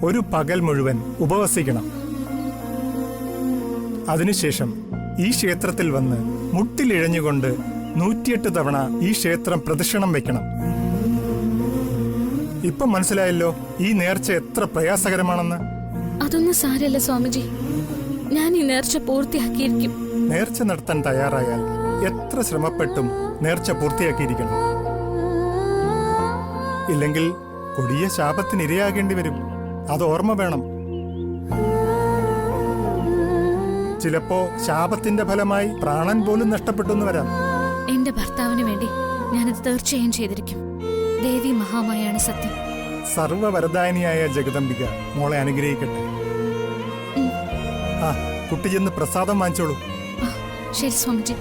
ഒരു പകൽ മുഴുവൻ ഉപവസിക്കണം. അതിനുശേഷം ഈ ക്ഷേത്രത്തിൽ വന്ന് മുട്ടിലിഴഞ്ഞുകൊണ്ട് 108 തവണ ഈ ക്ഷേത്രം പ്രദക്ഷിണം വെക്കണം. ഇപ്പം മനസ്സിലായല്ലോ ഈ നേർച്ച എത്ര പ്രയാസകരമാണെന്ന്. അതൊന്നും സാരല്ല സ്വാമിജി, ഞാൻ ഈ നേർച്ച പൂർത്തിയാക്കിയിരിക്കും. നേർച്ച നടത്താൻ തയ്യാറായാൽ എത്ര ശ്രമപ്പെട്ടും നേർച്ച പൂർത്തിയാക്കിയിരിക്കണം. ഇല്ലെങ്കിൽ കൊടിയ ശാപത്തിന് ഇരയാകേണ്ടി വരും. അത് ഓർമ്മ വേണം. ചിലപ്പോ ശാപത്തിന്റെ ഫലമായി പ്രാണൻ പോലും നഷ്ടപ്പെട്ടെന്ന് വരാം. എന്റെ ഭർത്താവിന് വേണ്ടി ഞാനത് തീർച്ചയായും ചെയ്തിരിക്കും. ദേവി മഹാമായാണ് സത്യം. സർവവരദാനിയായ ജഗദംബിക മോളെ അനുഗ്രഹിക്കട്ടെ. ആ കുട്ടി ചെന്ന് പ്രസാദം വാങ്ങിച്ചോളൂ. ശരി സ്വാമിജി.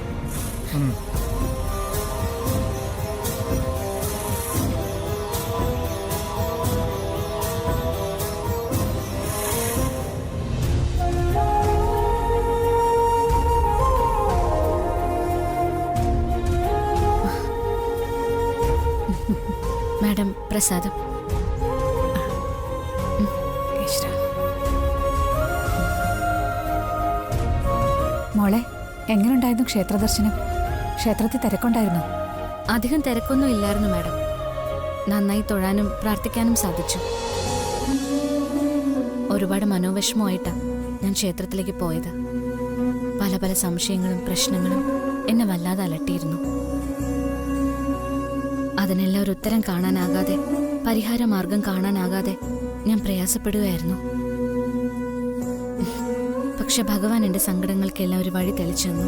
മാഡം പ്രസാദം. മോളെ, എങ്ങനെയുണ്ടായിരുന്നു ക്ഷേത്രദർശനം? ക്ഷേത്രത്തിൽ തിരക്കുണ്ടായിരുന്നോ? അധികം തിരക്കൊന്നും ഇല്ലായിരുന്നു മാഡം. നന്നായി തൊഴാനും പ്രാർത്ഥിക്കാനും സാധിച്ചു. ഒരുപാട് മനോവിഷമമായിട്ടാണ് ഞാൻ ക്ഷേത്രത്തിലേക്ക് പോയത്. പല പല സംശയങ്ങളും പ്രശ്നങ്ങളും എന്നെ വല്ലാതെ അലട്ടിയിരുന്നു. അതിനെല്ലാം ഒരു ഉത്തരം കാണാനാകാതെ, പരിഹാര മാർഗം കാണാനാകാതെ ഞാൻ പ്രയാസപ്പെടുകയായിരുന്നു. പക്ഷെ ഭഗവാൻ എന്റെ സങ്കടങ്ങൾക്കെല്ലാം ഒരു വഴി തെളിച്ചു തന്നു.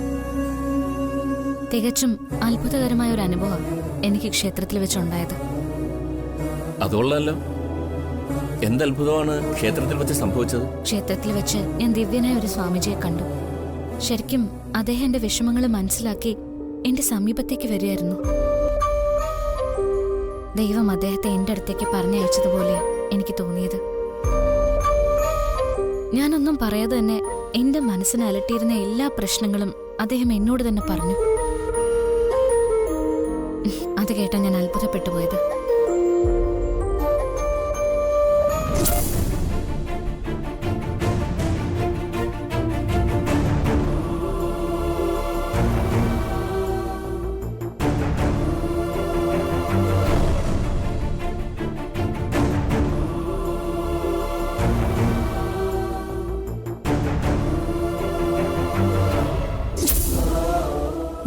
തികച്ചും അത്ഭുതകരമായ ഒരു അനുഭവം എനിക്ക് ക്ഷേത്രത്തിൽ വെച്ചുണ്ടായത്. അതുകൊള്ളല്ലോ. എന്തത്ഭുതമാണ് ക്ഷേത്രത്തിൽ വെച്ച് സംഭവിച്ചത്? ക്ഷേത്രത്തിൽ വെച്ച് ഞാൻ ദിവ്യനായ ഒരു സ്വാമിജിയെ കണ്ടു. ശരിക്കും അദ്ദേഹം എന്റെ വിഷമങ്ങൾ മനസ്സിലാക്കി എന്റെ സമീപത്തേക്ക് വരികയായിരുന്നു. ദൈവം അദ്ദേഹത്തെ എന്റെ അടുത്തേക്ക് പറഞ്ഞയച്ചതുപോലെ എനിക്ക് തോന്നിയത്. ഞാനൊന്നും പറയാതെ തന്നെ എന്റെ മനസ്സിനെ അലട്ടിയിരുന്ന എല്ലാ പ്രശ്നങ്ങളും അദ്ദേഹം എന്നോട് തന്നെ പറഞ്ഞു. അത് കേട്ടാ ഞാൻ അത്ഭുതപ്പെട്ടു പോയത്.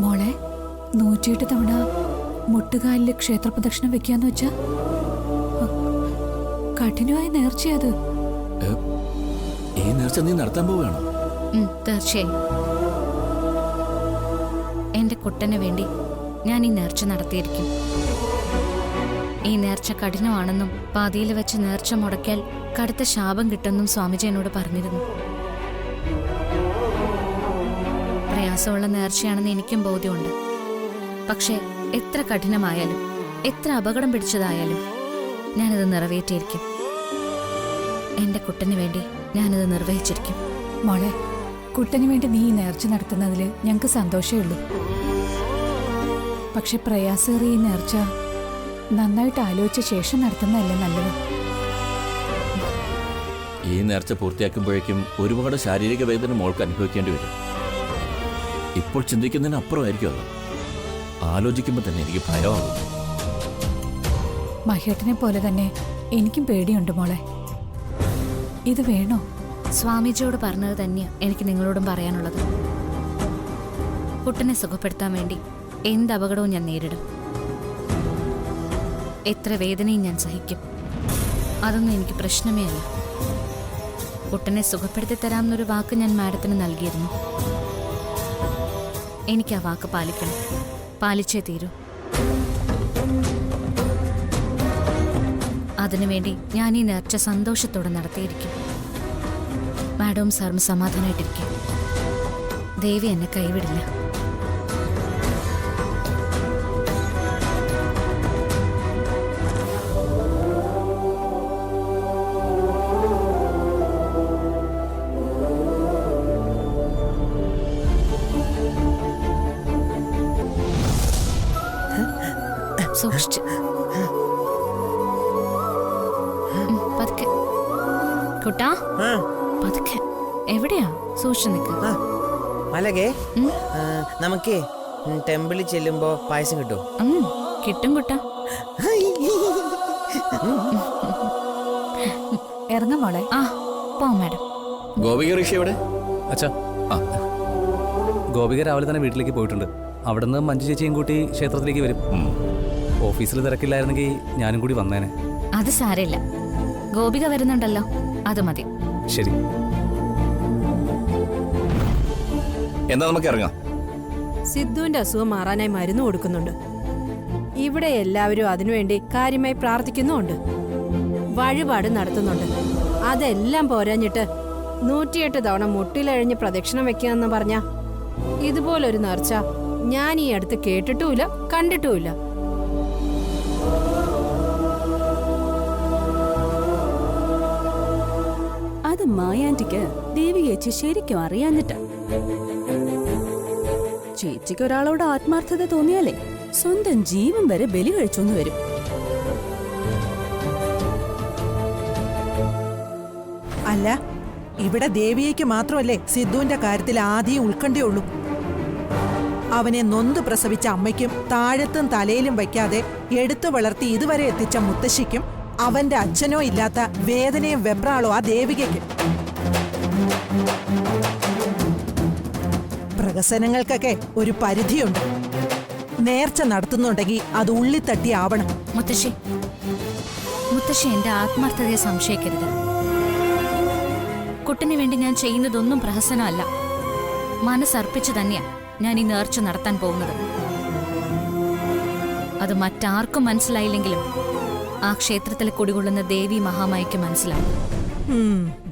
മോളെ, 108 തവണ മുട്ടുകാലില് ക്ഷേത്രപ്രദക്ഷിണം വെക്കാന്ന് വെച്ചാ കഠിനമായ നേർച്ചയത്. ഈ നേർച്ച നീ നടത്താൻ പോവുകയാണോ? തീർച്ചയായും. എന്റെ കുട്ടന് വേണ്ടി ഞാൻ ഈ നേർച്ച നടത്തിയിരിക്കും. ഈ നേർച്ച കഠിനമാണെന്നും പാതിയിൽ വെച്ച് നേർച്ച മുടക്കിയാൽ കടുത്ത ശാപം കിട്ടുമെന്നും സ്വാമിജി എന്നോട് പറഞ്ഞിരുന്നു. പ്രയാസമുള്ള നേർച്ചയാണെന്ന് എനിക്കും ബോധ്യമുണ്ട്. പക്ഷെ എത്ര കഠിനമായാലും എത്ര അപകടം പിടിച്ചതായാലും ഞാനിത് നിറവേറ്റിയിരിക്കും. എന്റെ കുട്ടന് വേണ്ടി ഞാനിത് നിർവഹിച്ചിരിക്കും. മോളെ, കുട്ടന് വേണ്ടി നീ ഈ നേർച്ച നടത്തുന്നതിൽ ഞങ്ങൾക്ക് സന്തോഷമേ ഉള്ളൂ. പക്ഷെ പ്രയാസേറിയ ഈ നേർച്ച നന്നായിട്ട് ആലോചിച്ച ശേഷം നടത്തുന്നതല്ലേ നല്ലത്. ഈ നേർച്ച പൂർത്തിയാക്കുമ്പോഴേക്കും ഒരുപാട് ശാരീരിക വേദന മോൾക്ക് അനുഭവിക്കേണ്ടി വരും. ഇപ്പോൾ ചിന്തിക്കുന്നതിന് അപ്പുറമായിരിക്കും അത്. ആലോചിക്കുമ്പോൾ തന്നെ എനിക്ക് ഭയമാകും. മഹേട്ടനെ പോലെ തന്നെ എനിക്കും പേടിയുണ്ട് മോളെ. ഇത് വേണോ? സ്വാമിജിയോട് പറഞ്ഞത് തന്നെയാ എനിക്ക് നിങ്ങളോടും പറയാനുള്ളത്. കുട്ടനെ സുഖപ്പെടുത്താൻ വേണ്ടി എന്ത് അപകടവും ഞാൻ നേരിടും. എത്ര വേദനയും ഞാൻ സഹിക്കും. അതൊന്നും എനിക്ക് പ്രശ്നമേ അല്ല. കുട്ടനെ സുഖപ്പെടുത്തി തരാമെന്നൊരു വാക്ക് ഞാൻ മാഡത്തിന് നൽകിയിരുന്നു. എനിക്ക് ആ വാക്ക് പാലിക്കണം. പാലിച്ചേ തീരൂ. അതിനുവേണ്ടി ഞാൻ ഈ നേർച്ച സന്തോഷത്തോടെ നടത്തിയിരിക്കും. മാഡവും സാറും സമാധാനമായിട്ടിരിക്കും. ദേവി എന്നെ കൈവിടില്ല. സൂക്ഷിച്ച് പതുക്കെ. കുട്ടാ ആ പതുക്കെ എവിടെയാ സൂക്ഷിച്ചു നിൽക്ക്. ആ മലകേ ഉം. നമുക്ക് ടെമ്പിളിൽ ചെല്ലുമ്പോ പായസം കിട്ടുമോ? കിട്ടും കുട്ടാ. ഇറങ്ങാം മോളെ. ആ പോ മാഡം. ഗോപിക ഋഷി എവിടെ? അച്ഛാ, ആ ഗോപിക രാവിലെ തന്നെ വീട്ടിലേക്ക് പോയിട്ടുണ്ട്. അവിടുന്ന് മഞ്ജു ചേച്ചിയും കൂട്ടി ക്ഷേത്രത്തിലേക്ക് വരും. ഓഫീസിൽ തിരക്കില്ലായിരുന്നെങ്കിൽ ഞാനും കൂടി വന്നേനെ. അത് സാരമില്ല, ഗോപിക വരുന്നുണ്ടല്ലോ, അത് മതി. ശരി. എന്നാ നമുക്ക് ഇറങ്ങാം. സിദ്ധുവിന്റെ അസുഖം മാറാനായി മരുന്ന് കൊടുക്കുന്നുണ്ട്. ഇവിടെ എല്ലാവരും അതിനുവേണ്ടി കാര്യമായി പ്രാർത്ഥിക്കുന്നുമുണ്ട്, വഴിപാട് നടത്തുന്നുണ്ട്. അതെല്ലാം പോരാഞ്ഞിട്ട് 108 തവണ മുട്ടിലഴിഞ്ഞ് പ്രദക്ഷിണം വെക്കുകയെന്ന് പറഞ്ഞ ഇതുപോലൊരു നേർച്ച ഞാൻ ഈ അടുത്ത് കേട്ടിട്ടുമില്ല, കണ്ടിട്ടുമില്ല. അത് മായാന്റിക്ക് ദേവി ചേച്ചി ശരിക്കും അറിയാഞ്ഞിട്ട. ചേച്ചിക്ക് ഒരാളോട് ആത്മാർത്ഥത തോന്നിയാലേ സ്വന്തം ജീവൻ വരെ ബലി കഴിച്ചോന്ന് വരും. അല്ല, ഇവിടെ ദേവിയേക്ക് മാത്രമല്ലേ സിദ്ധുവിന്റെ കാര്യത്തിൽ ആദ്യം ഉത്കണ്ഠയുള്ളൂ. അവനെ നൊന്ത് പ്രസവിച്ച അമ്മയ്ക്കും താഴത്തും തലയിലും വയ്ക്കാതെ എടുത്തു വളർത്തി ഇതുവരെ എത്തിച്ച മുത്തശ്ശിക്കും അവന്റെ അച്ഛനോ ഇല്ലാത്ത വേദനയും വെപ്രാളോ ആ ദേവികയ്ക്കും. പ്രഹസനങ്ങൾക്കൊക്കെ ഒരു പരിധിയുണ്ട്. നേർച്ച നടത്തുന്നുണ്ടെങ്കിൽ അത് ഉള്ളിത്തട്ടി ആവണം. മുത്തശ്ശി, മുത്തശ്ശി എന്റെ ആത്മാർത്ഥതയെ സംശയിക്കരുത്. കുട്ടിന് വേണ്ടി ഞാൻ ചെയ്യുന്നതൊന്നും പ്രഹസനമല്ല. മനസ്സർപ്പിച്ചു തന്നെയാ ഞാൻ ഈ നേർച്ച നടത്താൻ പോകുന്നത്. അത് മറ്റാർക്കും മനസ്സിലായില്ലെങ്കിലും ആ ക്ഷേത്രത്തിൽ കുടികൊള്ളുന്ന ദേവി മഹാമായിക്ക് മനസ്സിലാവും.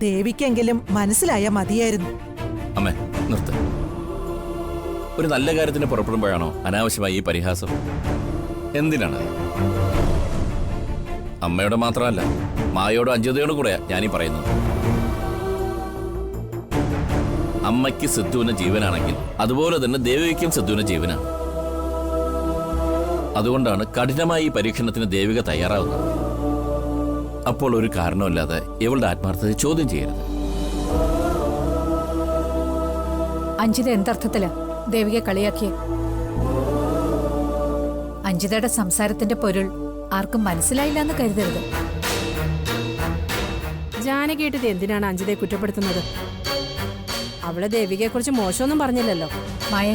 ദേവിക്കെങ്കിലും മനസ്സിലായ മതിയായിരുന്നു. അമ്മേ നിർത്ത്. ഒരു നല്ല കാര്യത്തിന് പുറപ്പെടുമ്പോഴാണോ അനാവശ്യമായി ഈ പരിഹാസം? എന്തിനാണ്? അമ്മയോട് മാത്രമല്ല, മായയോടും അഞ്ജതയോടും കൂടെയാ ഞാനീ പറയുന്നത്. അമ്മയ്ക്ക് സിദ്ധുവിന് ജീവനാണെങ്കിൽ അതുപോലെ തന്നെ ദേവികയ്ക്കും സിദ്ധുവിന് ജീവനാണ്. അതുകൊണ്ടാണ് കഠിനമായി ഈ പരീക്ഷണത്തിന് ദേവിക തയ്യാറാവുന്നത്. അപ്പോൾ ഒരു കാരണമില്ലാതെ ഇവളുടെ ആത്മാർത്ഥത ചോദ്യം ചെയ്യരുത്. അഞ്ജിത എന്തർത്ഥത്തില് ദേവികയെ കളിയാക്കിയ? അഞ്ജിതയുടെ സംസാരത്തിന്റെ പൊരുൾ ആർക്കും മനസ്സിലായില്ല എന്ന് കരുതരുത്. ജാനകിയിട്ട് എന്തിനാണ് അഞ്ജിതയെ കുറ്റപ്പെടുത്തുന്നത്? അവള് ദേവികയെ കുറിച്ച് മോശമൊന്നും പറഞ്ഞില്ലല്ലോ. മായ,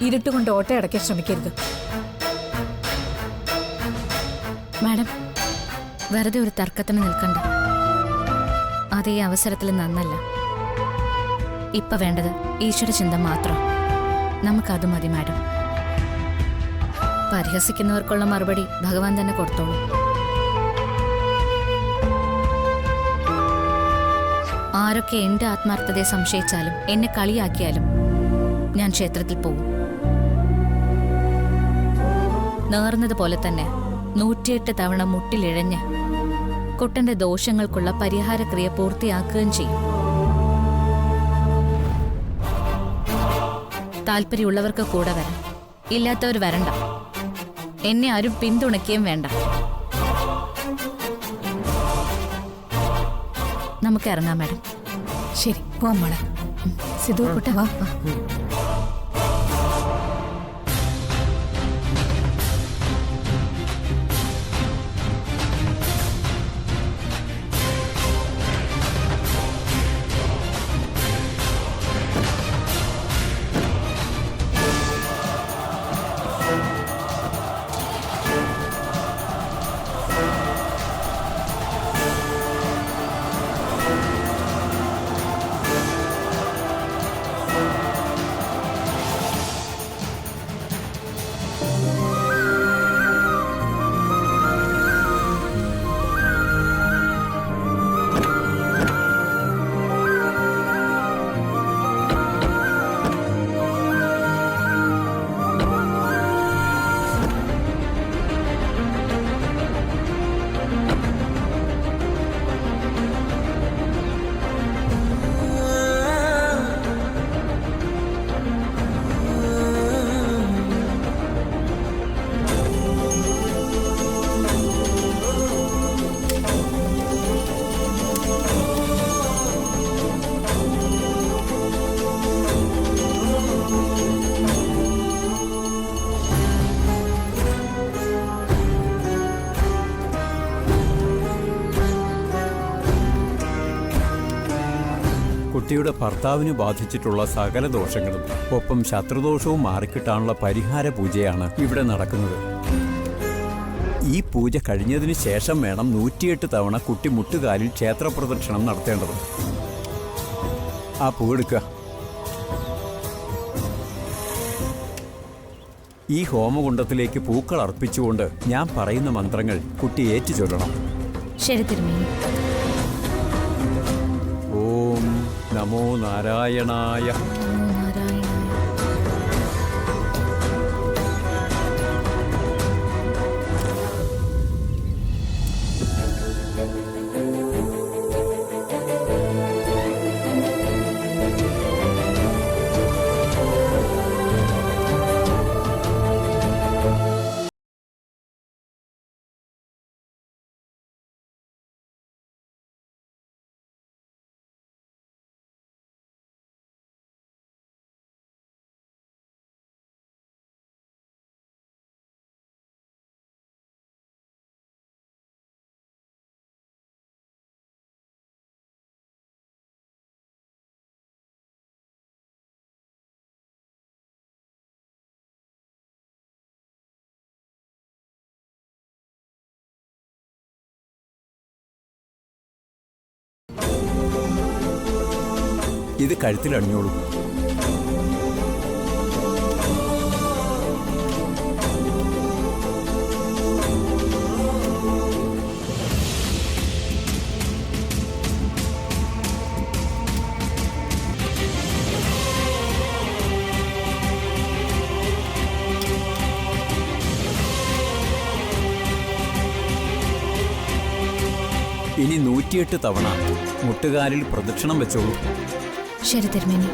ഇരുട്ടുകൊണ്ട് ഓട്ടയടയ്ക്കാൻ ശ്രമിക്കരുത്. മാഡം, വെറുതെ ഒരു തർക്കത്തിന് നിൽക്കണ്ട. അതേ അവസരത്തിൽ നന്നല്ല. ഇപ്പൊ വേണ്ടത് ഈശ്വരചിന്ത മാത്രം. നമുക്കത് മതി മാഡം. പരിഹസിക്കുന്നവർക്കുള്ള മറുപടി ഭഗവാൻ തന്നെ കൊടുത്തോളൂ. ആരൊക്കെ എന്റെ ആത്മാർത്ഥതയെ സംശയിച്ചാലും എന്നെ കളിയാക്കിയാലും ഞാൻ ക്ഷേത്രത്തിൽ പോകും. നേർന്നതുപോലെ തന്നെ 108 തവണ മുട്ടിലിഴഞ്ഞ് കുട്ടന്റെ ദോഷങ്ങൾക്കുള്ള പരിഹാരക്രിയ പൂർത്തിയാക്കുകയും ചെയ്യും. താല്പര്യമുള്ളവർക്ക് കൂടെ വരാം, ഇല്ലാത്തവർ വരണ്ട. എന്നെ ആരും പിന്തുണയ്ക്കുകയും വേണ്ട. നമുക്ക് ഇറങ്ങാം മാഡം. ശരി, പോവാം മോളെ. സിധു കുട്ട വാ. കുട്ടിയുടെ ഭർത്താവിന് ബാധിച്ചിട്ടുള്ള സകല ദോഷങ്ങളും ഒപ്പം ശത്രുദോഷവും മാറിക്കിട്ടാനുള്ള പരിഹാര പൂജയാണ് ഇവിടെ നടക്കുന്നത്. ഈ പൂജ കഴിഞ്ഞതിന് ശേഷം വേണം 108 തവണ കുട്ടി മുട്ടുകാലിൽ ക്ഷേത്രപ്രദക്ഷിണം നടത്തേണ്ടത്. ആ പൂവെടുക്കുക. ഈ ഹോമകുണ്ടത്തിലേക്ക് പൂക്കൾ അർപ്പിച്ചുകൊണ്ട് ഞാൻ പറയുന്ന മന്ത്രങ്ങൾ കുട്ടി ഏറ്റു ചൊല്ലണം. ശരി തിരുമേനി. ഓം നമോ നാരായണായ. ഇത് കഴുത്തിലണിഞ്ഞോളൂ. ഇനി 108 തവണ മുട്ടുകാലിൽ പ്രദക്ഷിണം വെച്ചോളൂ. ശരി തിരുമേനി.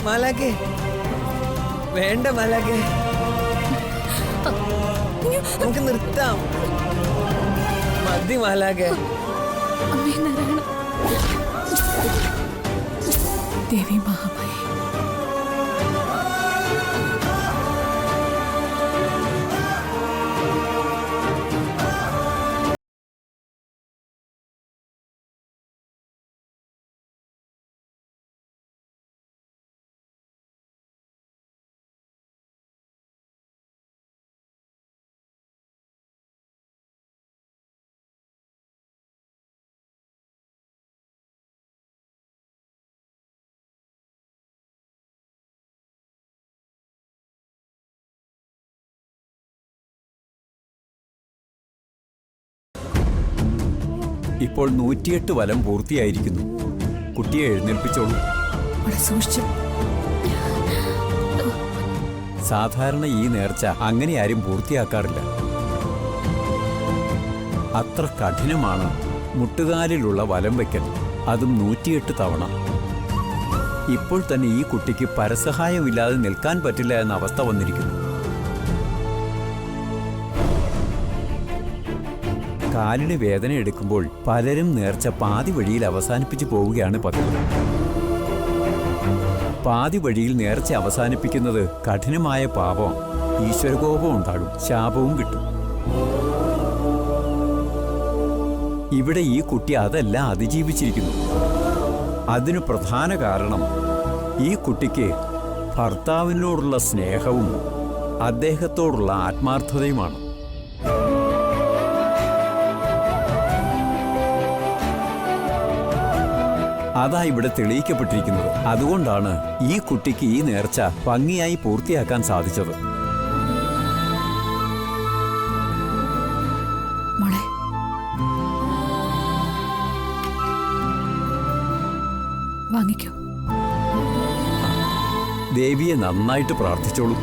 മാലാഖേ, വേണ്ട മാലാഖേ, നമുക്ക് നിർത്താം. മതി മാലാഖേ. അമ്മേ നാരായണ, ദേവി മഹാമായ ഇപ്പോൾ 108 വലം പൂർത്തിയായിരിക്കുന്നു. കുട്ടിയെ എഴുന്നേൽപ്പിച്ചോളൂ. മോളെ സൂക്ഷിച്ചു. സാധാരണ ഈ നേർച്ച അങ്ങനെ ആരും പൂർത്തിയാക്കാറില്ല. അത്ര കഠിനമാണ് മുട്ടുകാലിലുള്ള വലം വയ്ക്കൽ, അതും 108 തവണ. ഇപ്പോൾ തന്നെ ഈ കുട്ടിക്ക് പരസഹായമില്ലാതെ നിൽക്കാൻ പറ്റില്ല എന്ന അവസ്ഥ വന്നിരിക്കുന്നു. കാലിന് വേദന എടുക്കുമ്പോൾ പലരും നേർച്ച പാതി വഴിയിൽ അവസാനിപ്പിച്ചു പോവുകയാണ് പതിവ്. പാതി വഴിയിൽ നേർച്ച അവസാനിപ്പിക്കുന്നത് കഠിനമായ പാപം, ഈശ്വരകോപം ഉണ്ടാകും, ശാപവും കിട്ടും. ഇവിടെ ഈ കുട്ടി അതെല്ലാം അതിജീവിച്ചിരിക്കുന്നു. അതിനു പ്രധാന കാരണം ഈ കുട്ടിക്ക് ഭർത്താവിനോടുള്ള സ്നേഹവും അദ്ദേഹത്തോടുള്ള ആത്മാർത്ഥതയുമാണ്. അതാ ഇവിടെ തെളിയിക്കപ്പെട്ടിരിക്കുന്നത്. അതുകൊണ്ടാണ് ഈ കുട്ടിക്ക് ഈ നേർച്ച ഭംഗിയായി പൂർത്തിയാക്കാൻ സാധിച്ചത്. മോളെ വാങ്ങിക്കോ. ദേവിയെ നന്നായിട്ട് പ്രാർത്ഥിച്ചോളൂ.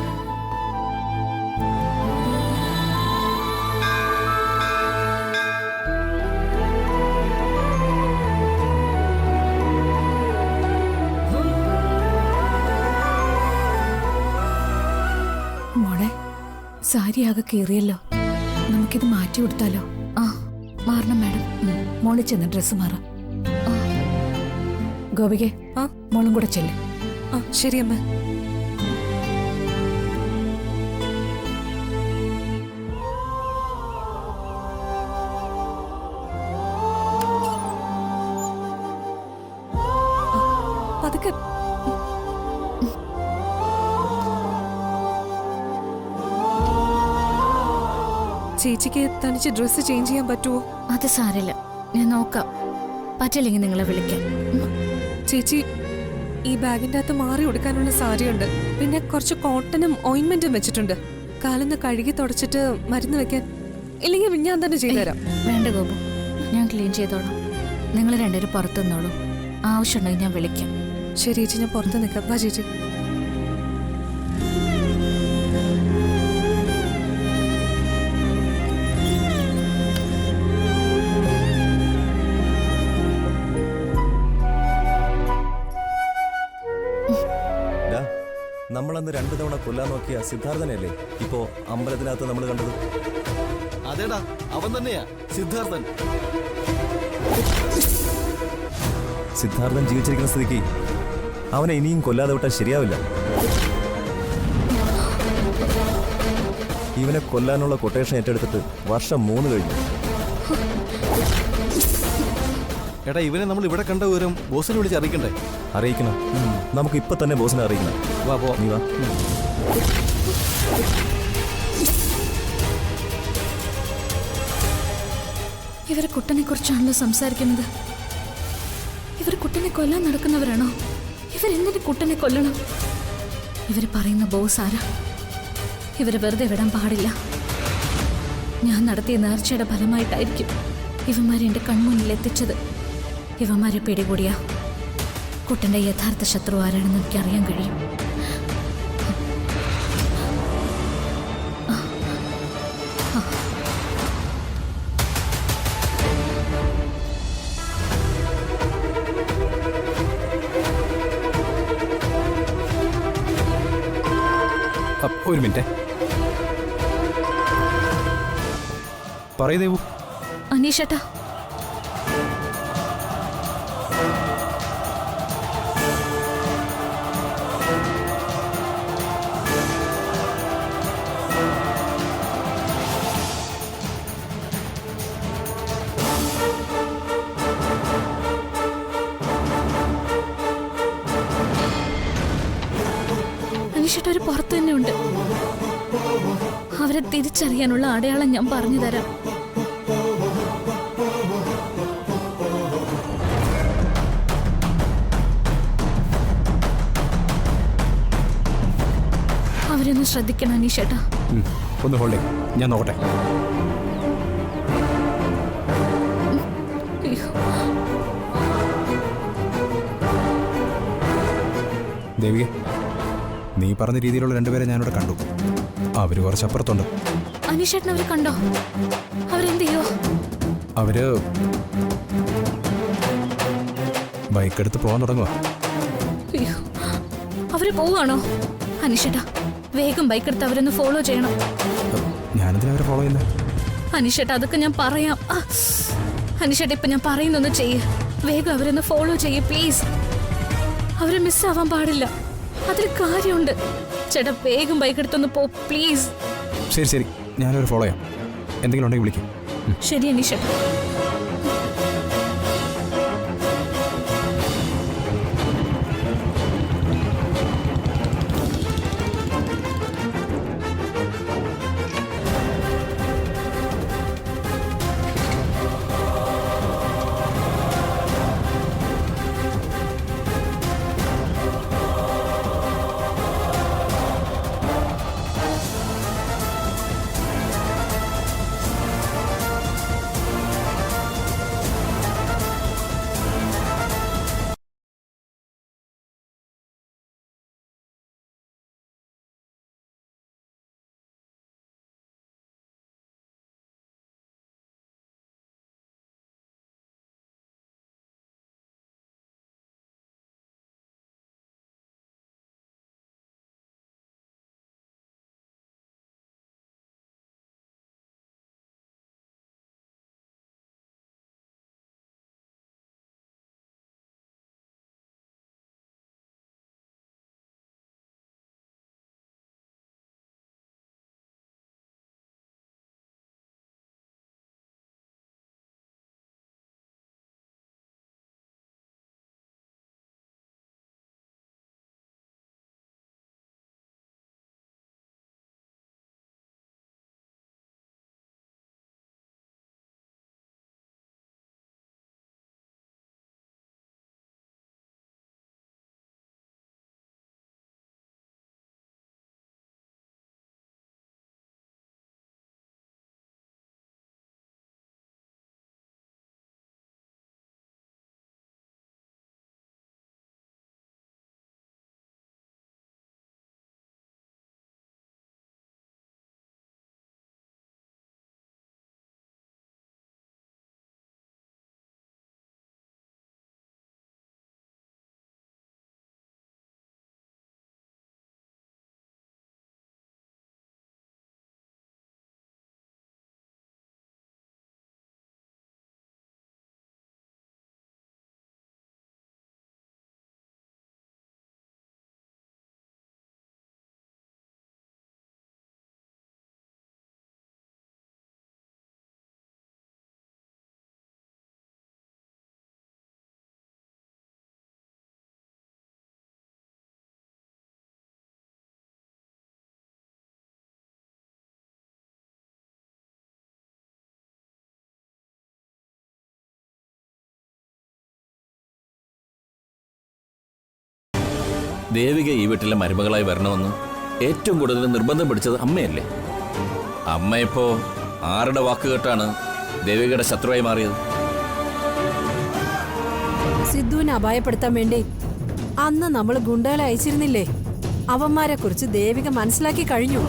മോളെ സാരി ആകെ കീറിയല്ലോ, നമുക്കിത് മാറ്റി കൊടുത്താലോ? ആ മാറണം മാഡം. മോള് ചെന്ന് ഡ്രസ്സ് മാറാം. ഗോപികെ മോളും കൂടെ ചെല്ല്. ശരി അമ്മ. പതുക്കെ. ചേച്ചിക്ക് തനിച്ച് ഡ്രസ്സ് ചേഞ്ച് ചെയ്യാൻ പറ്റുമോ? അത് സാരില്ല, ഞാൻ നോക്കാം. പറ്റില്ലെങ്കിൽ നിങ്ങളെ വിളിക്കാം. ചേച്ചി, ഈ ബാഗിന്റെ അകത്ത് മാറി കൊടുക്കാനുള്ള സാരിയുണ്ട്. പിന്നെ കുറച്ച് കോട്ടനും ഓയിന്റ്മെന്റും വെച്ചിട്ടുണ്ട്. കാലൊന്ന് കഴുകി തുടച്ചിട്ട് മരുന്ന് വെക്കാൻ. ഇല്ലെങ്കിൽ ഞാൻ തന്നെ ചെയ്തുതരാം. വേണ്ട ഗോപു, ഞാൻ ക്ലീൻ ചെയ്തോളാം. നിങ്ങൾ രണ്ടുപേരും പുറത്തു നിന്നോളൂ. ആവശ്യമുണ്ടെങ്കിൽ ഞാൻ വിളിക്കാം. ശരി ചേച്ചി, ഞാൻ പുറത്ത് നിൽക്കാം. വാ ചേച്ചി. നമ്മളന്ന് 2 തവണ കൊല്ലാൻ നോക്കിയ സിദ്ധാർത്ഥനല്ലേ ഇപ്പോ അമ്പലത്തിനകത്ത് നമ്മൾ കണ്ടത്? അതേടാ, അവൻ തന്നെയാ സിദ്ധാർത്ഥൻ. സിദ്ധാർത്ഥൻ ജീവിച്ചിരിക്കുന്ന സ്ഥിതിക്ക് അവനെ ഇനിയും കൊല്ലാതെ വിട്ടാൽ ശരിയാവില്ല. ഇവനെ കൊല്ലാനുള്ള കൊട്ടേഷൻ ഏറ്റെടുത്തിട്ട് വർഷം 3 കഴിഞ്ഞു. എടാ, ഇവനെ നമ്മൾ ഇവിടെ കണ്ട വിവരം ബോസിനെ വിളിച്ച് അറിയിക്കണ്ടേ? അറിയിക്കണം. നമുക്ക് ഇപ്പൊ തന്നെ ബോസിനെ അറിയിക്കണം. വാ പോ. നീ വാ. ഇവർ കുട്ടനെ കുറിച്ചാണല്ലോ സംസാരിക്കുന്നത്. ഇവർ കുട്ടനെ കൊല്ലാൻ നടക്കുന്നവരാണോ? ഇവരെന്തിന് കുട്ടനെ കൊല്ലണം? ഇവർ പറയുന്ന ബോസ് ആരാ? ഇവരെ വെറുതെ വിടാൻ പാടില്ല. ഞാൻ നടത്തിയ നേർച്ചയുടെ ഫലമായിട്ടായിരിക്കും ഇവന്മാരെ എന്റെ കൺമുന്നിൽ എത്തിച്ചത്. ഇവന്മാരെ പിടികൂടിയാ കുട്ടന്റെ യഥാർത്ഥ ശത്രു ആരാണെന്ന് എനിക്കറിയാൻ കഴിയും. ഒരു മിനിറ്റ് പറയൂ ദേവു. അനീഷേട്ടാ, അനീഷേട്ട ഒരു പുറത്ത് തന്നെ ഉണ്ട്. അവരെ തിരിച്ചറിയാനുള്ള അടയാളം ഞാൻ പറഞ്ഞു തരാം. അവരൊന്ന് ശ്രദ്ധിക്കണം അനീഷേട്ടാ. ഒന്ന് ഹോൾഡേ, ഞാൻ നോക്കട്ടെ. ദേവികെ, നീ പറഞ്ഞ രീതിയിലുള്ള രണ്ടുപേരെ ഞാനിവിടെ കണ്ടു. അവര് കുറച്ചപ്പുറത്തുണ്ട്. അനീഷേട്ടൻ അവരെ കണ്ടോ? അവരെന്ത് ചെയ്യോ? അവര് ബൈക്കെടുത്ത് പോകാൻ തുടങ്ങുക. അയ്യോ, അവര് പോവാണോ? അനീഷേട്ടാ, വേഗം ബൈക്കെടുത്ത് അവരൊന്ന് ഫോളോ ചെയ്യണം. ഞാനെന്തിനാ അവരെ ഫോളോ ചെയ്യുന്നത്? അനീഷേട്ടാ, അതൊക്കെ ഞാൻ പറയാം. അനീഷേട്ടാ, ഇപ്പൊ ഞാൻ പറയുന്നൊന്ന് ചെയ്യ്. വേഗം അവരൊന്ന് ഫോളോ ചെയ്യ് പ്ലീസ്. അവരെ മിസ്സാവാൻ പാടില്ല. അതിൽ കാര്യമുണ്ട്. ചേട്ടാ, വേഗം ബൈക്കെടുത്തൊന്ന് പോ പ്ലീസ്. ശരി ശരി, ഞാനവരെ ഫോളോ ചെയ്യാം. എന്തെങ്കിലും ഉണ്ടെങ്കിൽ വിളിക്കും. ശരി അനീഷേട്ടാ. ദേവിക ഈ വീട്ടിലെ മരുമകളായി വരണമെന്ന് ഏറ്റവും കൂടുതൽ നിർബന്ധം പിടിച്ചത് അമ്മയല്ലേ? അമ്മ ഇപ്പോ ആരുടെ വാക്ക് കേട്ടാണ് ദേവികയുടെ ശത്രുവായി മാറിയത്? സിദ്ധുവിനെ അപായപ്പെടുത്താൻ വേണ്ടി അന്ന് നമ്മൾ ഗുണ്ടകളെ അയച്ചിരുന്നില്ലേ? അവന്മാരെ കുറിച്ച് ദേവിക മനസ്സിലാക്കി കഴിഞ്ഞു.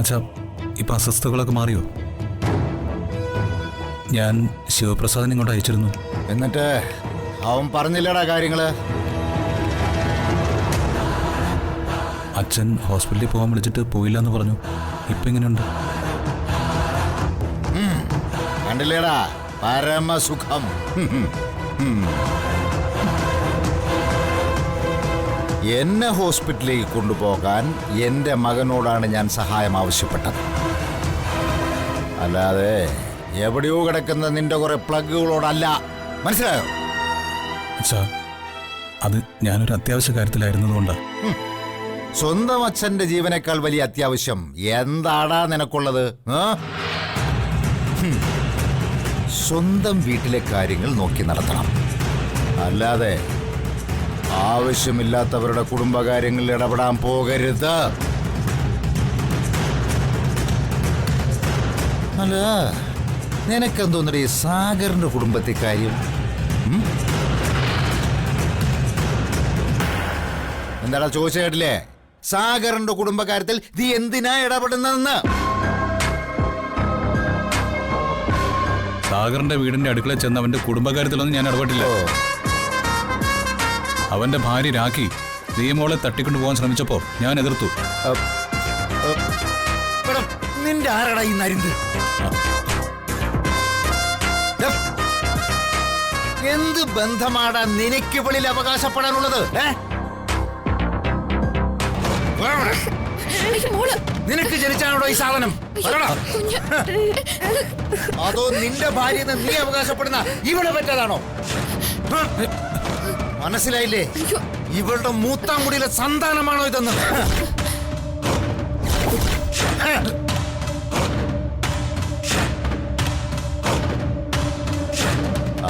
അച്ഛാ ഇപ്പം അസ്വസ്ഥതകളൊക്കെ മാറിയോ? ഞാൻ ശിവപ്രസാദിനെ ഇങ്ങോട്ട് അയച്ചിരുന്നു. എന്നിട്ട് അവൻ പറഞ്ഞില്ലടാ കാര്യങ്ങള്? അച്ഛൻ ഹോസ്പിറ്റലിൽ പോകാൻ വിളിച്ചിട്ട് പോയില്ല എന്ന് പറഞ്ഞു. ഇപ്പം എങ്ങനെയുണ്ട്? കണ്ടില്ലേടാ, പരമസുഖം. എന്നെ ഹോസ്പിറ്റലിലേക്ക് കൊണ്ടുപോകാൻ എൻ്റെ മകനോടാണ് ഞാൻ സഹായം ആവശ്യപ്പെട്ടത്. അല്ലാതെ എവിടെയോ കിടക്കുന്ന നിന്റെ കുറെ പ്ലഗുകളോടല്ല. മനസ്സിലായോ? അച്ഛാ അത് ഞാനൊരു അത്യാവശ്യ കാര്യത്തിലായിരുന്നതുകൊണ്ടാ. സ്വന്തം അച്ഛന്റെ ജീവനേക്കാൾ വലിയ അത്യാവശ്യം എന്താടാ നിനക്കുള്ളത്? സ്വന്തം വീട്ടിലെ കാര്യങ്ങൾ നോക്കി നടത്തണം. അല്ലാതെ ആവശ്യമില്ലാത്തവരുടെ കുടുംബകാര്യങ്ങളിൽ ഇടപെടാൻ പോകരുത്. അല്ല, നിനക്കെന്തോന്നടി സാഗറിന്റെ കുടുംബത്തെ കാര്യം? എന്താടാ ചോദിച്ച കേട്ടില്ലേ? സാഗറിന്റെ കുടുംബകാര്യത്തിൽ നീ എന്തിനാ ഇടപെടുന്നതെന്ന്. സാഗറിന്റെ വീടിന്റെ അടുക്കള ചെന്ന് അവന്റെ കുടുംബകാര്യത്തിലൊന്നും ഞാൻ ഇടപെട്ടില്ല. അവന്റെ ഭാര്യ രാഖി ദിയമോളെ തട്ടിക്കൊണ്ടു പോകാൻ ശ്രമിച്ചപ്പോ ഞാൻ എതിർത്തു. നിന്റെ ആരടാ ഈ നരിന്ത്? എന്ത് ബന്ധമാടാ നിനക്ക് വെളിയിൽ അവകാശപ്പെടാനുള്ളത്? നിനക്ക് ജനിച്ചാണോ ഈ സാധനം? അതോ നിന്റെ ഭാര്യ നീ അവകാശപ്പെടുന്ന ഇവിടെ പറ്റതാണോ? മനസ്സിലായില്ലേ? ഇവളുടെ മൂത്താംകുടിയിലെ സന്താനമാണോ ഇതെന്ന്?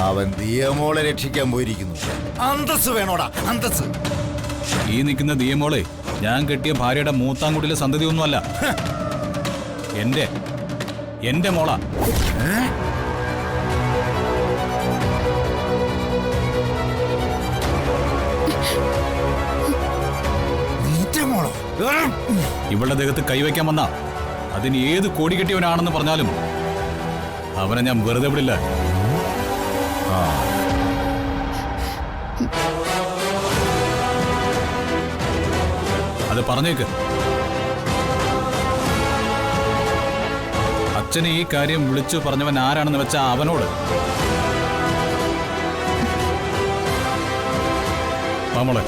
അവൻ ദിയമോളെ രക്ഷിക്കാൻ പോയിരിക്കുന്നു. അന്തസ് വേണോടാ, അന്തസ്. ഈ നിൽക്കുന്ന ദിയമോളെ ഞാൻ കെട്ടിയ ഭാര്യയുടെ മൂത്താംകുടിയിലെ സന്തതിയൊന്നുമല്ല. എന്റെ മോളാ. ഇവളുടെ ദേഹത്ത് കൈവയ്ക്കാൻ വന്ന അതിന് ഏത് കോടി കെട്ടിയവനാണെന്ന് പറഞ്ഞാലും അവനെ ഞാൻ വെറുതെ വിടില്ല. അത് പറഞ്ഞേക്ക്. അച്ഛനെ ഈ കാര്യം വിളിച്ചു പറഞ്ഞവൻ ആരാണെന്ന് വെച്ചാ അവനോട്. നമ്മളെ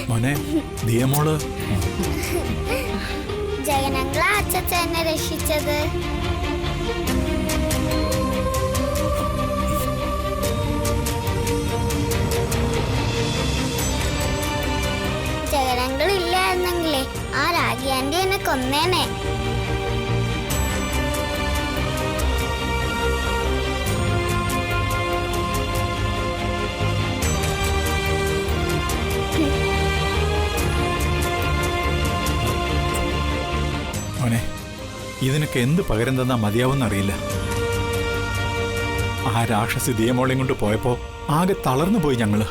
മോനെ ദിയമോള് ജയനങ്ങളാ അച്ഛൻ എന്നെ രക്ഷിച്ചത്. ജയനങ്ങൾ ഇല്ലായിരുന്നെങ്കിലേ ആ രാഗി ആന്റി എന്നെ കൊന്നേനെ. ഇതിനൊക്കെ എന്ത് പകരം തന്നാ മതിയാവുമെന്നറിയില്ല. ആ രാക്ഷസി ദിയമോളെയും കൊണ്ട് പോയപ്പോ ആകെ തളർന്നു പോയി ഞങ്ങള്.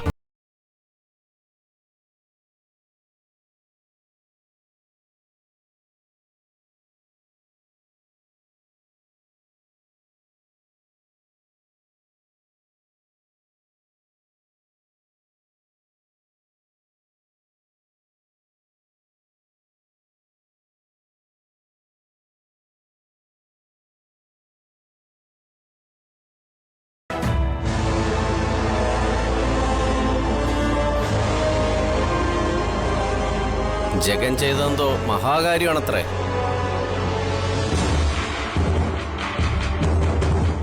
ജഗൻ ചെയ്തെന്തോ മഹാകാര്യമാണത്രേ.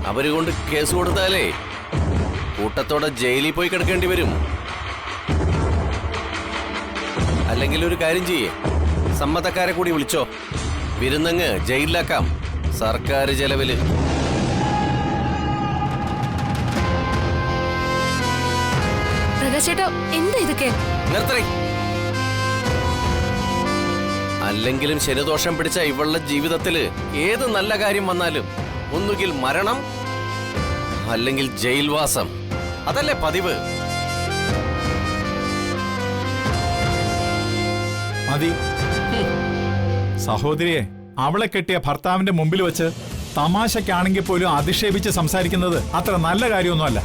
അവര് കൊണ്ട് കേസ് കൊടുത്താലേ കൂട്ടത്തോടെ ജയിലിൽ പോയി കിടക്കേണ്ടി വരും. അല്ലെങ്കിൽ ഒരു കാര്യം ചെയ്യേ, സമ്മതക്കാരെ കൂടി വിളിച്ചോ, വിരുന്നങ്ങ് ജയിലിലാക്കാം സർക്കാർ ചെലവില്. പ്രകാശേട്ടാ, എന്താ ഇതൊക്കെ? നിർത്തേ. അല്ലെങ്കിലും ശനിദോഷം പിടിച്ച ഇവളുടെ ജീവിതത്തില് ഏത് നല്ല കാര്യം വന്നാലും ഒന്നുകിൽ മരണം അല്ലെങ്കിൽ ജയിൽവാസം. അതല്ലേ പതിവ്. മതി സഹോദരിയെ, അവളെ കെട്ടിയ ഭർത്താവിന്റെ മുമ്പിൽ വെച്ച് തമാശക്കാണെങ്കിൽ പോലും അധിക്ഷേപിച്ച് സംസാരിക്കുന്നത് അത്ര നല്ല കാര്യമൊന്നുമല്ല.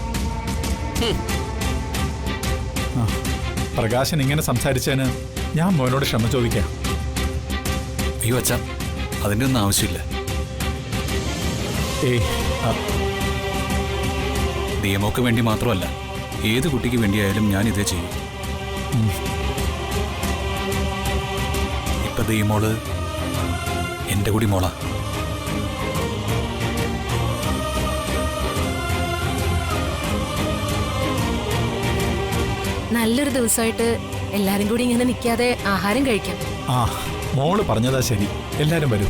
പ്രകാശൻ ഇങ്ങനെ സംസാരിച്ചതിന് ഞാൻ മോനോട് ക്ഷമ ചോദിക്കാം. അയ്യോ അച്ഛാ, അതിൻ്റെ ഒന്നും ആവശ്യമില്ല. ദിയമോക്ക് വേണ്ടി മാത്രമല്ല, ഏത് കുട്ടിക്ക് വേണ്ടിയായാലും ഞാൻ ഇതേ ചെയ്യും. ഇപ്പൊ ദിയമോള് എൻ്റെ കൂടി മോളാ. നല്ലൊരു ദിവസമായിട്ട് എല്ലാരും കൂടി ഇങ്ങനെ നിൽക്കാതെ ആഹാരം കഴിക്കാം. ആ, മോള് പറഞ്ഞതാ ശരി. എല്ലാരും വരൂ.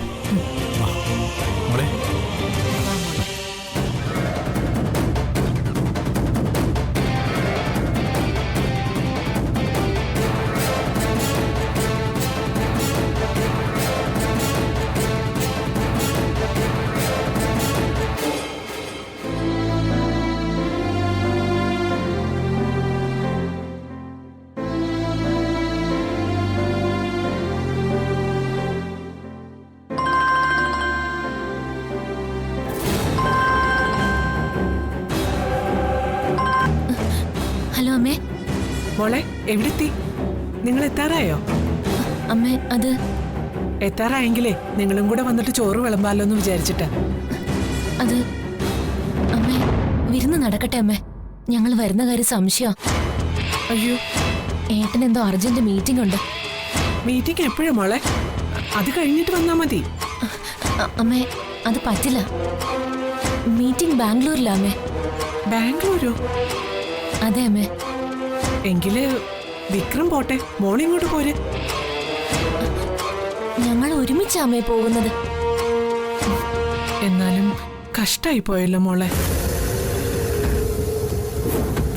മോളെ, മോളെ, എവിടെത്തി? നിങ്ങൾ എത്താറായോ? അമ്മേ, അത് എത്താറായെങ്കിലേ നിങ്ങളും കൂടെ വന്നിട്ട് ചോറ് വിളമ്പാലോ എന്ന് വിചാരിച്ചിട്ടാ. അത് അമ്മേ, വിരുന്ന് നടക്കട്ടെ അമ്മേ. ഞങ്ങൾ വരുന്ന കാര്യം സംശയം. അയ്യോ, ഏട്ടനെന്തോ അർജന്റ് മീറ്റിംഗ് ഉണ്ട്. മീറ്റിംഗ് എപ്പോഴാ മോളെ? അത് കഴിഞ്ഞിട്ട് വന്നാ മതി. അമ്മേ, അത് പറ്റില്ല. മീറ്റിംഗ് ബാംഗ്ലൂരിലാ അമ്മേ. ബാംഗ്ലൂരോ? അതെ അമ്മേ. എങ്കില് വിക്രം പോട്ടെ, മോളിങ്ങോട്ട് പോരെ. ഞങ്ങൾ ഒരുമിച്ചാ അമ്മേ പോകുന്നത്. എന്നാലും കഷ്ടായി പോയല്ലോ മോളെ.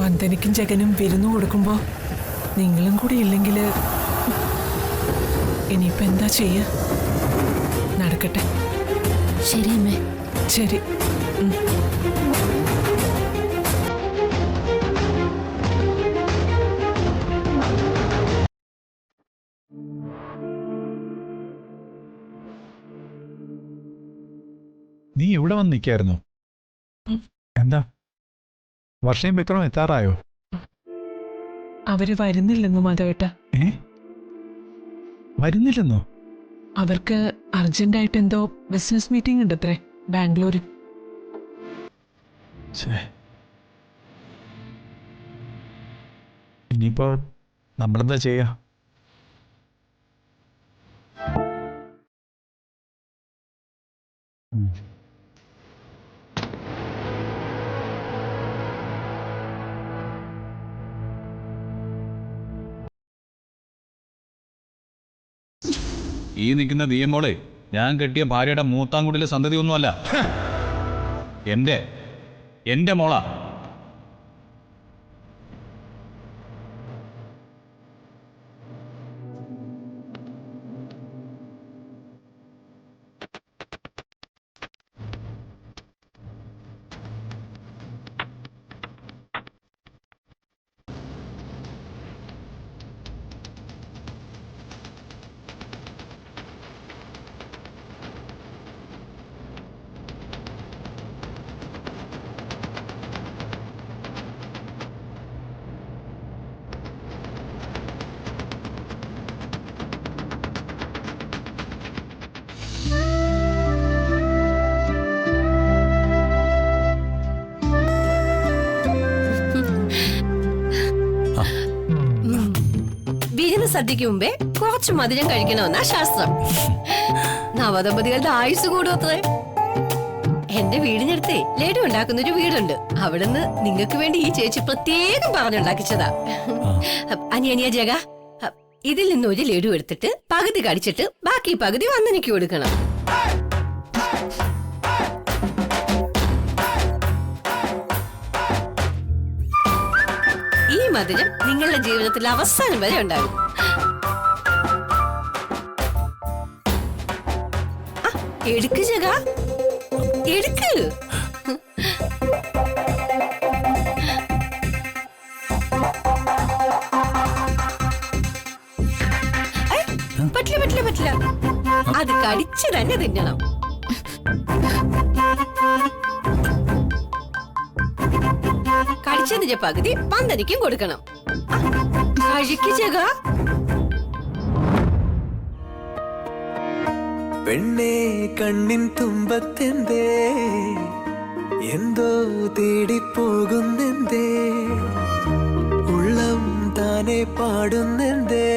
വന്ദനയ്ക്കും ജഗനും വിരുന്നു കൊടുക്കുമ്പോ നിങ്ങളും കൂടി ഇല്ലെങ്കില് ഇനിയിപ്പോ എന്താ ചെയ്യ? നടക്കട്ടെ. ശരി അമ്മേ. ശരി. നീ ഇവിടെ വന്ന് നിൽക്കായിരുന്നു. എന്താ, വർഷയും വിക്രമം എത്താറായോ? അവര് വരുന്നില്ലെന്നോ മാധവേട്ട? വരുന്നില്ലെന്നോ? അവർക്ക് അർജന്റായിട്ട് എന്തോ ബിസിനസ് മീറ്റിംഗ് ഉണ്ട് അത്രേ ബാംഗ്ലൂരിൽ. ഇനിയിപ്പോ നമ്മളെന്താ ചെയ്യാ? ഈ നിൽക്കുന്ന ദിയമോളെ ഞാൻ കെട്ടിയ ഭാര്യയുടെ മൂത്താംകുടിയിലെ സന്തതിയൊന്നുമല്ല. എൻ്റെ മോളാ. സദ്യക്ക് മുമ്പേ കുറച്ച് മധുരം കഴിക്കണമെന്നാ ശാസ്ത്രം. നവദമ്പതികളുടെ ആയുസ് കൂടും അത്രേ. എന്റെ വീടിനടുത്തേ ലഡു ഉണ്ടാക്കുന്ന ഒരു വീടുണ്ട്. അവിടുന്ന് നിങ്ങൾക്ക് വേണ്ടി ഈ ചേച്ചി പ്രത്യേകം പറഞ്ഞുണ്ടാക്കിച്ചതാ. അനിയനിയ ജഗ, ഇതിൽ നിന്ന് ഒരു ലഡു എടുത്തിട്ട് പകുതി കടിച്ചിട്ട് ബാക്കി പകുതി വന്നെനിക്ക് കൊടുക്കണം. ഈ മധുരം നിങ്ങളുടെ ജീവിതത്തിൽ അവസാനം വരെ ഉണ്ടാകും. എടുക്ക് ജഗ, എടുക്ക്. പറ്റില്ല പറ്റില്ല പറ്റില്ല, അത് കടിച്ചു തന്നെ തിന്നണം. കടിച്ചതിന്റെ പകുതി പന്തനിക്കും കൊടുക്കണം. കഴിക്ക് ജഗ. പെണ്ണേ കണ്ണിൻ തുമ്പത്തെന്തേ എന്തോ തേടിപ്പോകുന്നെന്തേ, ഉള്ളം താനെ പാടുന്നെന്തേ,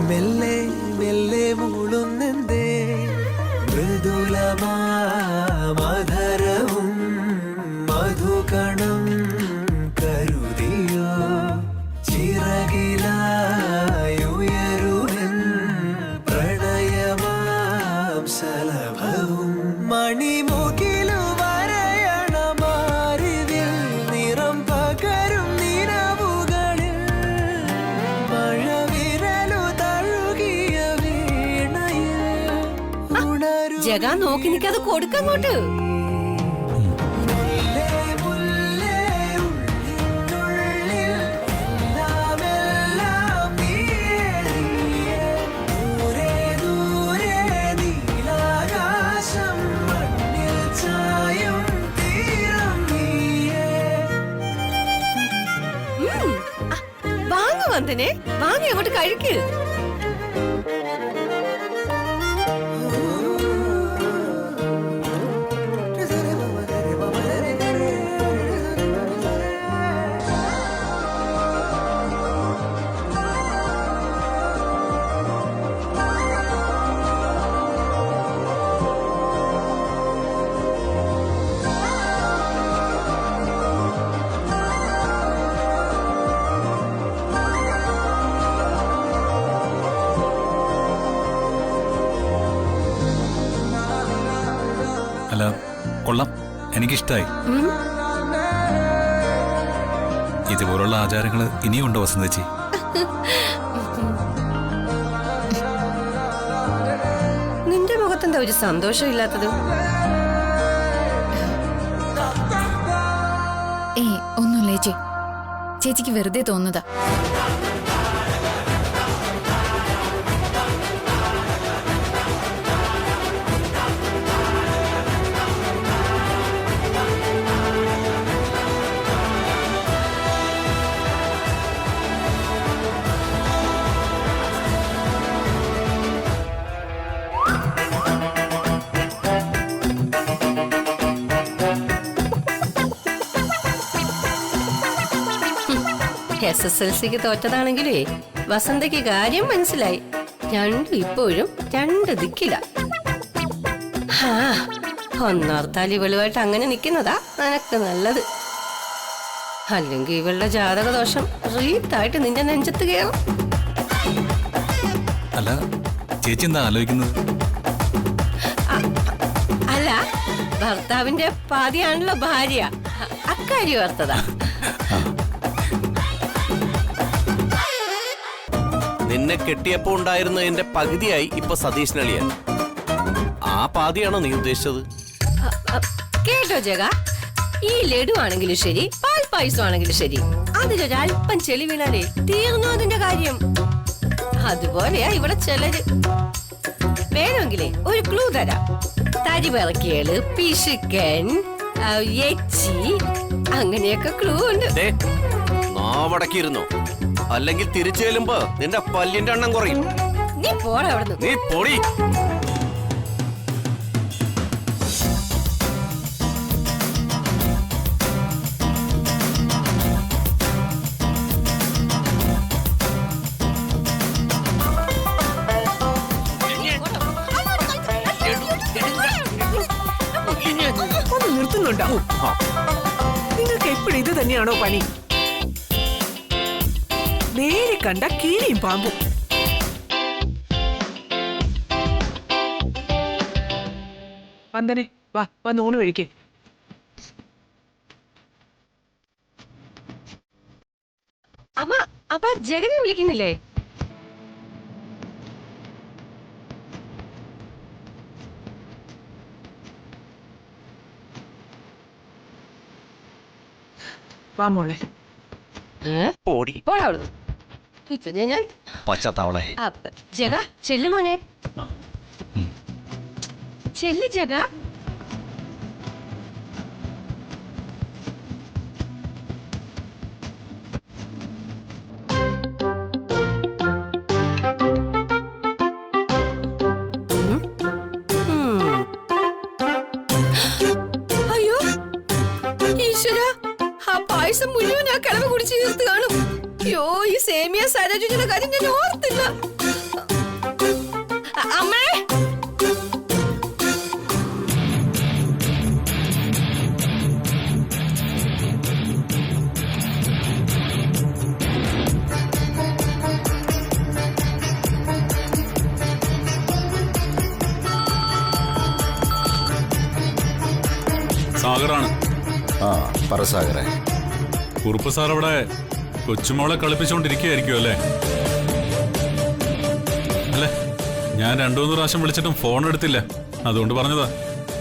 മെല്ലെ മെല്ലെ മൂളുന്നെന്തേ, മൃദുലമാ മധുരവും മധുകണം കരുതിയോ, ചിറകിലായുയരുവൻ പ്രണയമാം സലഭവും, മണിമുകിലു വരയണമാരിതിൽ നിറം പകരും നിലവുകളിൽ, മഴവിരലു തഴുകിയ വീണയിൽ ഉണരു. ജഗ നോക്കി നിൽക്കാതെ കൊടുക്കങ്ങോട്ട്. വാങ്ങ വന്ദനെ, വാങ്ങി അങ്ങോട്ട് കഴിക്ക്. അല്ല, കൊള്ളാം, എനിക്കിഷ്ടായി. ഇതുപോലുള്ള ആചാരങ്ങൾ ഇനിയുണ്ടോ വസന്തേച്ചി? നിന്റെ മുഖത്തെന്താ ഒരു സന്തോഷം ഇല്ലാത്തത്? ഒന്നുമില്ല ചേച്ചി, ചേച്ചിക്ക് വെറുതെ തോന്നുന്നതാ. SSLCക്ക് തോറ്റതാണെങ്കിലേ വസന്തയ്ക്ക് കാര്യം മനസ്സിലായി. രണ്ടും ഇപ്പോഴും രണ്ട് ദിക്കില. ഒന്നോർത്താൽ ഇവളുമായിട്ട് അങ്ങനെ നിൽക്കുന്നതാ നിനക്ക് നല്ലത്. അല്ലെങ്കിൽ ഇവളുടെ ജാതകദോഷം റീത്തായിട്ട് നിന്റെ നെഞ്ചത്ത് കയറും. അല്ല, ചേച്ചി എന്താ ആലോചിക്കുന്നത്? അല്ല, ഭർത്താവിന്റെ പാതിയാണല്ലോ ഭാര്യ, അക്കാര്യം ഓർത്തതാ. നിന്നെ കെട്ടിയപ്പോ ഉണ്ടായിരുന്നതിന്റെ പകുതിയായി ഇപ്പൊ സതീഷിനളിയാൻ. ആ പാതിയാണോ നീ ഉദ്ദേശിച്ചത്? കേട്ടോ ജഗ, ഈ ലഡു ആണെങ്കിലും ശരി, പാൽ പായസം ആണെങ്കിലും ശരി, അതിലൊരൽപ്പം ചെളി വീണാലേ തീർന്നു അതിന്റെ കാര്യം. അതുപോലെയാ ഇവിടെ ചിലര്. വേണമെങ്കിലേ ഒരു ക്ലൂ തരാം. തരി പിറക്കിയള്, പിശുക്കൻ, എച്ചി, അങ്ങനെയൊക്കെ ക്ലൂ ഉണ്ട്. നാവടക്കിയിരുന്നോ, അല്ലെങ്കിൽ തിരിച്ചു ചെല്ലുമ്പോ നിന്റെ പല്ലിന്റെ എണ്ണം കുറയും. നീ പോടാ അവിടുന്ന്. നീ പൊടി. കണ്ടോ? നിങ്ങൾക്ക് എപ്പോഴും ഇത് തന്നെയാണോ പണി? നേരെ കണ്ട കീരിയും പാമ്പും. വന്ദനെ വാ വന്നൂണ് കഴിക്കേ. അമ്മ അപ്പ ജഗനെ വിളിക്കുന്നില്ലേ? വാ മോളെ. പച്ചത്തവളെ ജഗ ചെല്ലു മോനെ, ചെല്ലു ജഗ. അയ്യോ ഈശ്വര, ആ പായസം മുഴുവൻ ആ കിളവ് കുടിച്ച് തീർത്ത് കാണും. അയ്യോ, ഈ സേമിയ സരജുജിയുടെ കാര്യം ഞാൻ ഓർത്തില്ല. അമ്മേ, സാഗറാണ്. ആ പറ സാഗറെ. കുറുപ്പ് സാർ അവിടെ കൊച്ചുമോളെ കളിപ്പിച്ചോണ്ടിരിക്കുകയായിരിക്കും അല്ലേ? അല്ലേ, ഞാൻ 2-3 പ്രാവശ്യം വിളിച്ചിട്ടും ഫോൺ എടുത്തില്ല, അതുകൊണ്ട് പറഞ്ഞതാ.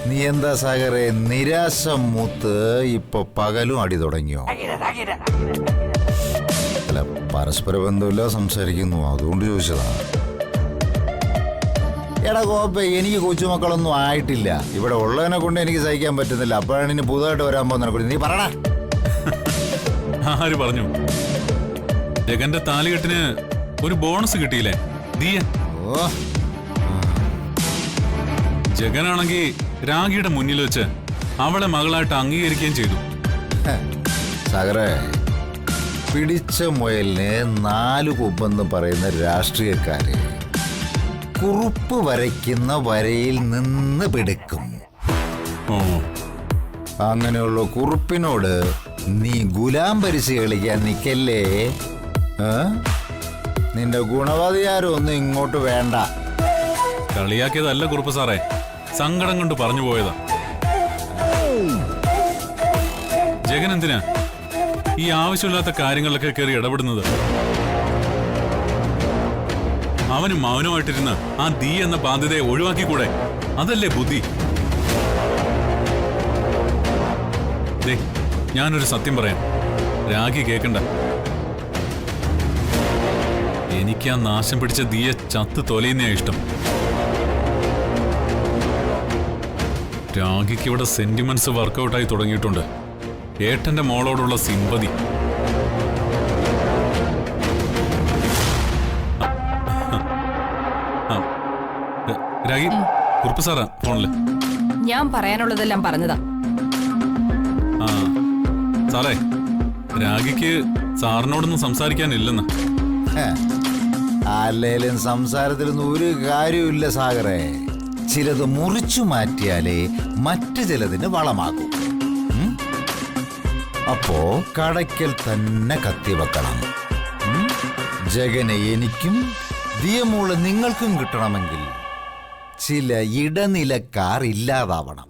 നീ എന്താ സാഗറെ നിരാശ മൂത്ത് ഇപ്പൊ പകലും അടി തുടങ്ങിയോ? അല്ല, പരസ്പര ബന്ധമില്ല സംസാരിക്കുന്നു, അതുകൊണ്ട് ചോദിച്ചതാ. എടാ കോപ്പ, എനിക്ക് കൊച്ചുമക്കളൊന്നും ആയിട്ടില്ല. ഇവിടെ ഉള്ളതിനെ കൊണ്ട് എനിക്ക് സഹിക്കാൻ പറ്റുന്നില്ല. അപ്പോഴാണ് ഇനി പുതുതായിട്ട് വരാൻ പോകുന്ന. നീ പറടാ. ആര് പറഞ്ഞു? ജഗന്റെ താലികെട്ടിന് ഒരു ബോണസ് കിട്ടിയില്ലേ? ദിയ. ജഗനാണെങ്കിൽ രാഗിയുടെ മുന്നിൽ വെച്ച് അവളെ മകളായിട്ട് അംഗീകരിക്കുകയും ചെയ്തു. സാഗറെ, പിടിച്ച മുയലിന് 4 കൊമ്പെന്ന് പറയുന്ന രാഷ്ട്രീയക്കാര് കുറുപ്പ് വരയ്ക്കുന്ന വരയിൽ നിന്ന് പിടിക്കും. അങ്ങനെയുള്ള കുറുപ്പിനോട് നീ ഗുലാം പരിശി കളിക്കാൻ നിക്കല്ലേ. നിന്റെ ഗുണവധിയാരും ഒന്നും ഇങ്ങോട്ട് വേണ്ട. കളിയാക്കിയതല്ല കുറുപ്പ് സാറേ, സങ്കടം കൊണ്ട് പറഞ്ഞു പോയതാ. ജഗൻ എന്തിനാ ഈ ആവശ്യമില്ലാത്ത കാര്യങ്ങളിലൊക്കെ കയറി ഇടപെടുന്നത്? അവന് മൗനമായിട്ടിരുന്ന് ആ ദീ എന്ന ബാധ്യതയെ ഒഴിവാക്കിക്കൂടെ? അതല്ലേ ബുദ്ധി. ഞാനൊരു സത്യം പറയാം, രാഗി കേക്കണ്ട. എനിക്ക് ആ നാശം പിടിച്ച ദീയെ ചത്ത് തൊലയുന്നയാ ഇഷ്ടം. രാഗിക്ക് ഇവിടെ സെന്റിമെന്റ്സ് വർക്കൗട്ടായി തുടങ്ങിയിട്ടുണ്ട്. ഏട്ടന്റെ മോളോടുള്ള സിമ്പതി. രാഗി, കുറുപ്പ് സാറാ ഫോണില്. ഞാൻ പറയാനുള്ളതെല്ലാം പറഞ്ഞതാ. ആ സാറേ, രാഗിക്ക് സാറിനോടൊന്നും സംസാരിക്കാനില്ലെന്ന്. അല്ലേലും സംസാരത്തിലൊന്നും ഒരു കാര്യമില്ല സാഗറെ. ചിലത് മുറിച്ചു മാറ്റിയാലേ മറ്റു ചിലതിന് വളമാകും. അപ്പോ കടയ്ക്കൽ തന്നെ കത്തിവെക്കണം. ജഗനെ എനിക്കും ദിയമോള് നിങ്ങൾക്കും കിട്ടണമെങ്കിൽ ചില ഇടനിലക്കാർ ഇല്ലാതാവണം.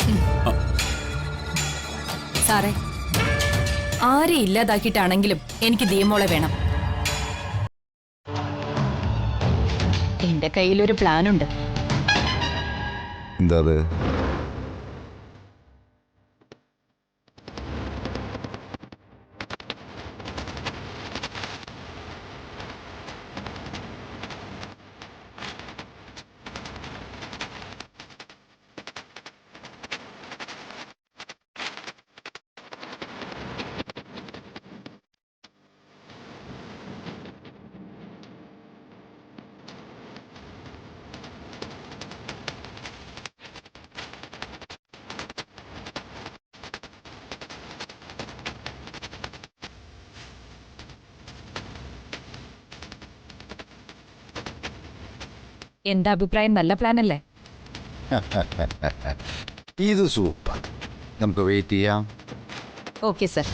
സാറേ, ആരെ ഇല്ലാതാക്കിയിട്ടാണെങ്കിലും എനിക്ക് ദിയമോളെ വേണം. എന്റെ കയ്യിലൊരു പ്ലാനുണ്ട്. എന്താ അത്? എന്താ അഭിപ്രായം? നല്ല പ്ലാൻ അല്ലേ? ഇത് സൂപ്പർ. നമുക്ക് വെയിറ്റ് ചെയ്യാം. Okay sir.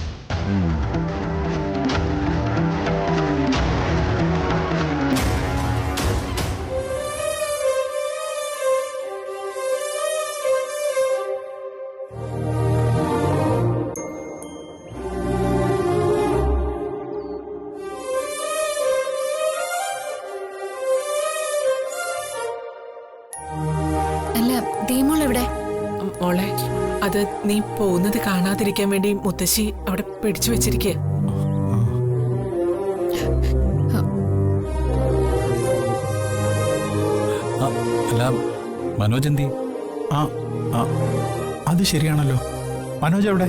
അല്ല ദീമോൾ എവിടെ? മോളെ, അത് നീ പോകുന്നത് കാണാതിരിക്കാൻ വേണ്ടി മുത്തശ്ശി അവിടെ പിടിച്ചു വെച്ചിരിക്കുക. അല്ല മനോജ് എന്തി? അത് ശരിയാണല്ലോ. മനോജ് എവിടെ?